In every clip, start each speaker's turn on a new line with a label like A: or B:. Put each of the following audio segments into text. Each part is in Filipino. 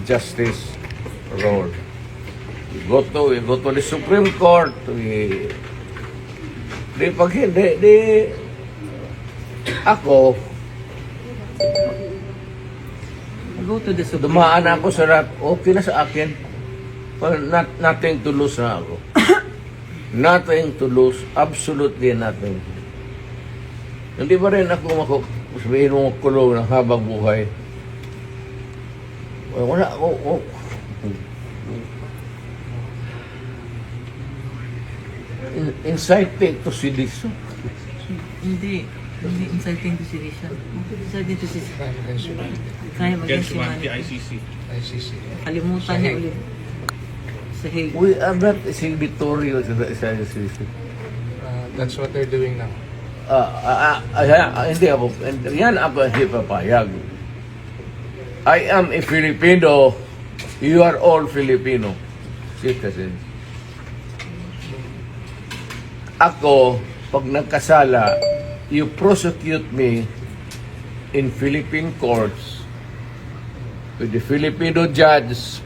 A: justice role. We go to the Supreme Court, pag hindi, ako,
B: Go to the Supreme
A: dumaan
B: Court.
A: ako sa rap, okay na sa akin. Nothing to lose na ako. Nothing to lose, absolutely nothing. Hindi ba rin ako sabihin mo kulong ng habang buhay? Wala ako. Inciting to sedition.
B: Hindi inciting to sedition. Inciting to sedition.
C: Crime against humanity.
B: Crime against
D: Against humanity,
B: humanity.
C: ICC.
B: Kalimutan niya ulit. Sa Hague.
A: We are not signatory to the SICC.
C: That's what they're doing now.
A: Hindi ako. Yan ako hindi papayag. I am a Filipino. You are all Filipino citizens. Ako, pag nagkasala, you prosecute me in Philippine courts with the Filipino judge,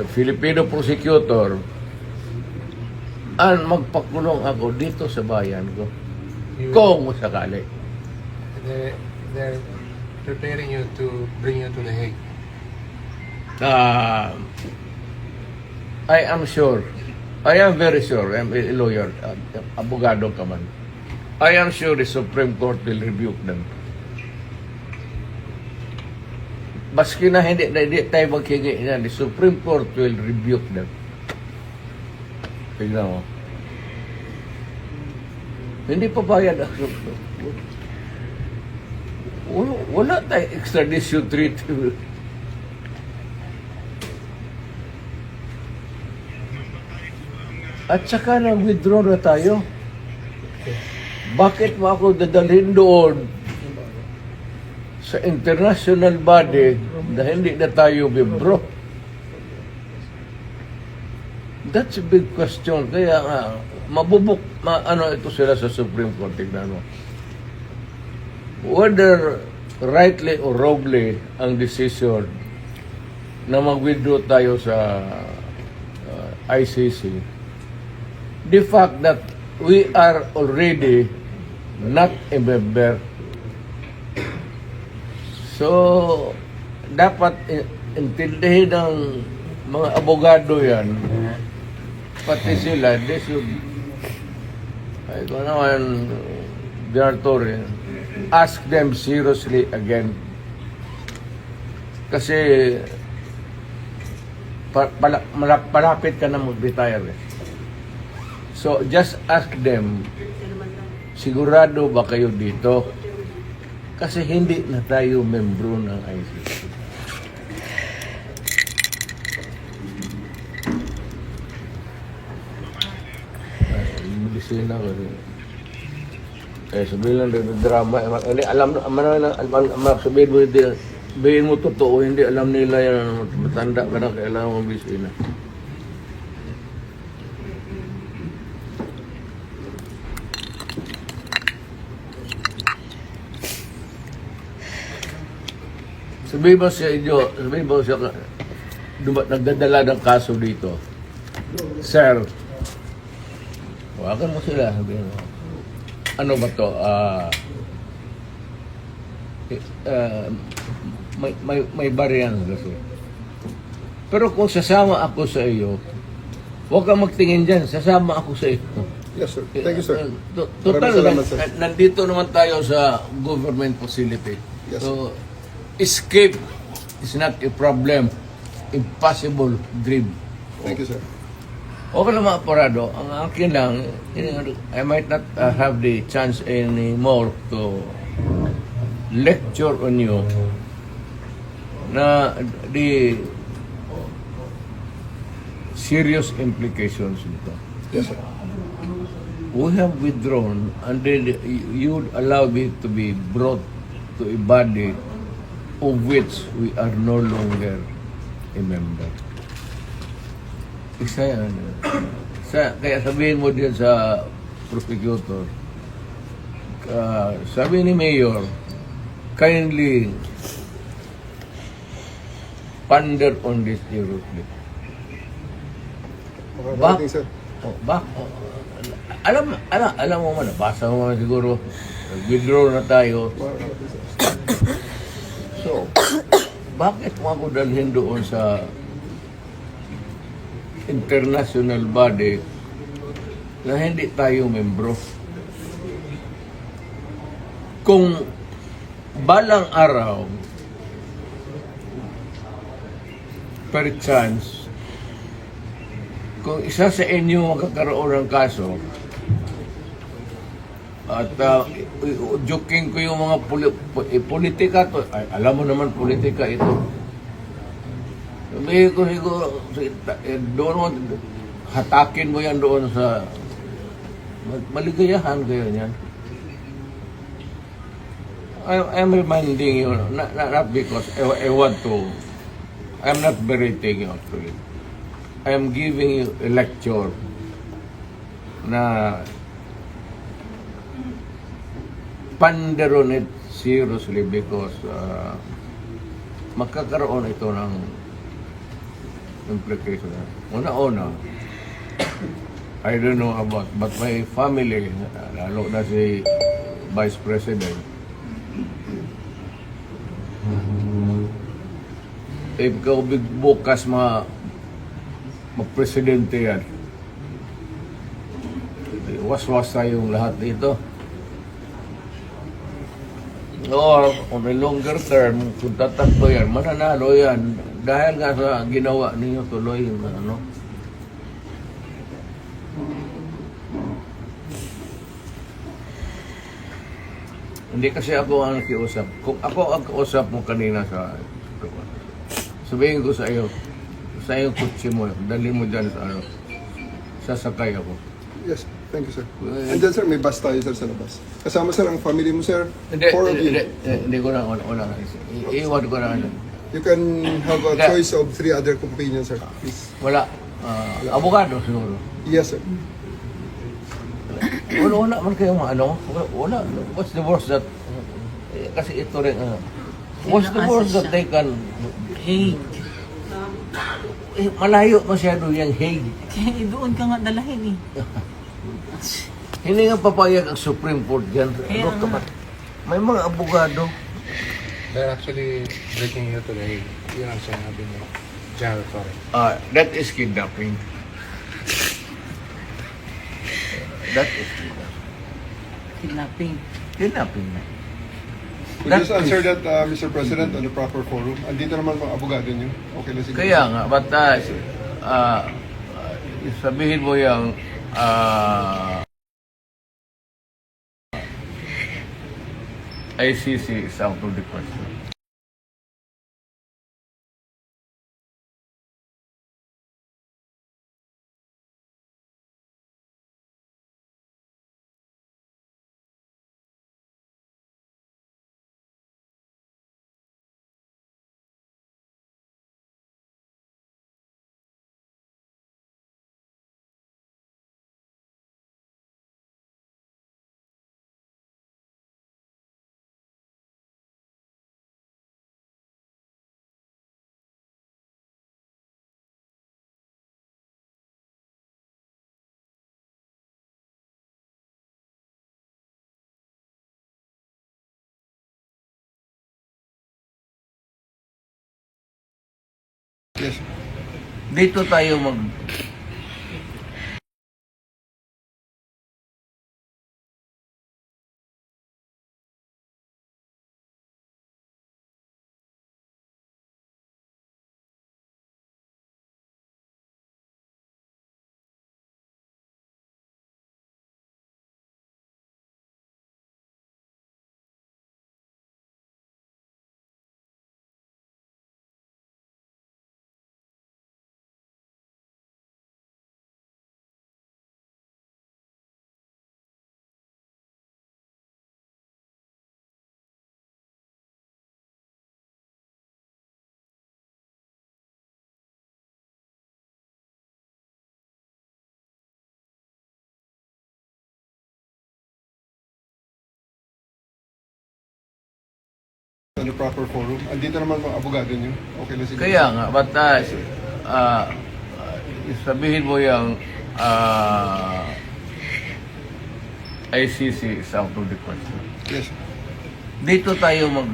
A: the Filipino prosecutor, at magpakulong ako dito sa bayan ko. Kung sakali.
C: They're preparing you to bring you to The Hague.
A: I am sure. I am very sure. I'm a lawyer. Abogado ka man. I am sure the Supreme Court will rebuke them. Baski na hindi tayo maghingi yan, the Supreme Court will rebuke them. Tignan mo. Hindi pa bayad ang wala tayong extradition treaty. At saka na-withdraw na tayo. Bakit mo ako dadalhin doon sa international body na hindi na tayo bibro? That's a big question. Kaya nga, ano ito sila sa Supreme Court, tignan mo. Whether rightly or wrongly ang decision na mag-withdraw tayo sa ICC, the fact that we are already not a member. So, dapat intindihin ng mga abogado yan, pati sila, they should, ay ko naman, Torre, ask them seriously again. Kasi, malapit ka na mag-retire. So, just ask them, sigurado ba kayo dito? Kasi hindi na tayo membro ng ICC. Medisina ko rin. Sabihin lang rin, drama. Sabihin mo totoo, hindi alam nila yan. Matanda ka na, kailangan mo bisina. Sabihin mo siya, nagdadala ng kaso dito. Sir, huwagan mo sila, sabihin mo. Ano ba to? May bariyan kasi. Pero kung sasama ako sa iyo, huwag kang magtingin dyan, sasama ako sa iyo.
E: Yes, sir. Thank you, sir.
A: Total,
E: Maraming salamat, sir.
A: nandito naman tayo sa government facility.
E: Yes,
A: So, escape is not a problem. Impossible dream.
E: Thank you, sir.
A: Okay lang mga porado. Ang akin lang, I might not have the chance anymore to lecture on you na the serious implications nito.
E: Yes, sir.
A: We have withdrawn and then you would allow me to be brought to a body of which we are no longer a member. Isa yan. Kaya sabihin mo din sa prosecutor, sabi ni Mayor, kindly ponder on this seriously.
E: Makakarating, sir.
A: Alam mo man, nabasa mo man siguro, withdraw na tayo.
E: Makakarating, sir.
A: So, bakit mo ako dalhin doon sa international body na hindi tayo membro? Kung balang araw, per chance, kung isa sa inyo magkakaroon ng kaso, at joking ko yung mga politika to, ay, alam mo naman politika ito. Sabihin ko siguro, doon mo, hatakin mo yan doon sa, maligayahan kayo niyan. I'm reminding you, not because I want to, I'm not berating you actually. I'm giving you a lecture na ponder on it seriously because magkakaroon ito ng implication. Una-una, I don't know about, but my family, lalo na si Vice President, if ikaw bukas mag-presidente yan, was-was tayong lahat dito. Or on a longer term, kung tatakbo yan, mananalo yan. Dahil nga sa ginawa ninyo tuloy yung ano. Hindi kasi ako ang nakiusap. Kung ako ang kausap mo kanina sabihin ko sa iyo kutsi mo, dalhin mo dyan sa ano, sasakay ako.
E: Yes, thank you, sir. And then, sir, may bus tayo, sir, sa labas. Kasama, sir, ang family mo, sir.
A: Hindi,
E: 4 of you.
A: hindi ko na, iiwan ko na.
E: You can have a choice of 3 other companions, sir. Please.
A: Wala. Abogado siguro.
E: Yes, sir.
A: Wala man kayo ano. Wala. What's the worst that, kasi ito rin, what's the worst that they can,
B: Hague.
A: malayo masyado yung Hague.
B: Kaya doon ka nga dalahin eh.
A: Hindi nga papayag ang Supreme Court dyan.
B: Kaya
A: Ano ka ba? May mga abogado.
C: They're actually breaking you to the Hague. Yun ang sinabi ni General Torre.
A: That is kidnapping. That is kidnapping.
B: Kidnapping.
A: Kidnapping na.
E: Could you just answer that, Mr. President, on the proper forum? Andito naman mga abogado niyo. Okay na siguro.
A: Kaya nga, but sabihin mo yung ICC is out of the question.
E: Yes.
A: Dito tayo mag
E: On the proper forum. Andito naman mga abogado niyo. Okay lang siguro.
A: Kaya nga, but sabihin mo yung ICC is out of the question.
E: Yes.
A: Dito tayo mag...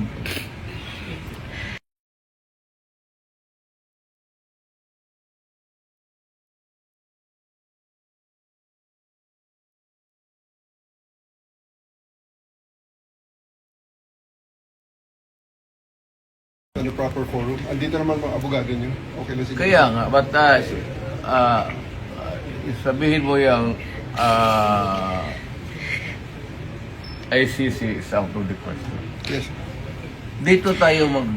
E: On the proper forum. Andito naman mga abogado niyo. Okay lang siguro.
A: Kaya nga, but sabihin mo yung ICC is out of the question.
E: Yes.
A: Dito tayo mag...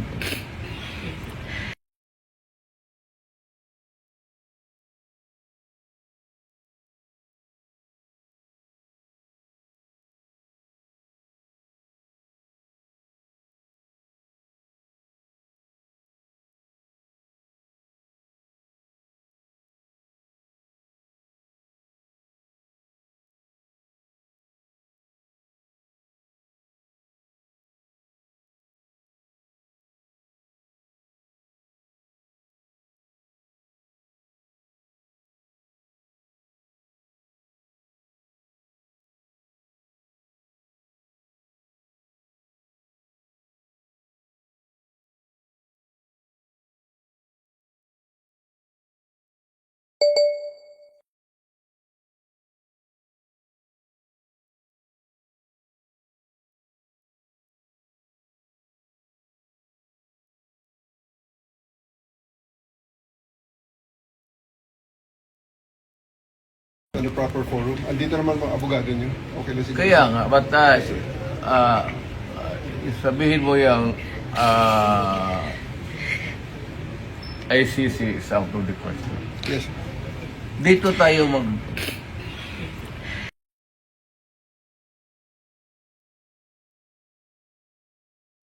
E: On the proper forum. Andito naman mga abogado niyo. Okay lang siguro.
A: Kaya nga, but sabihin mo yung ICC is out of the question.
E: Yes.
A: Dito tayo mag...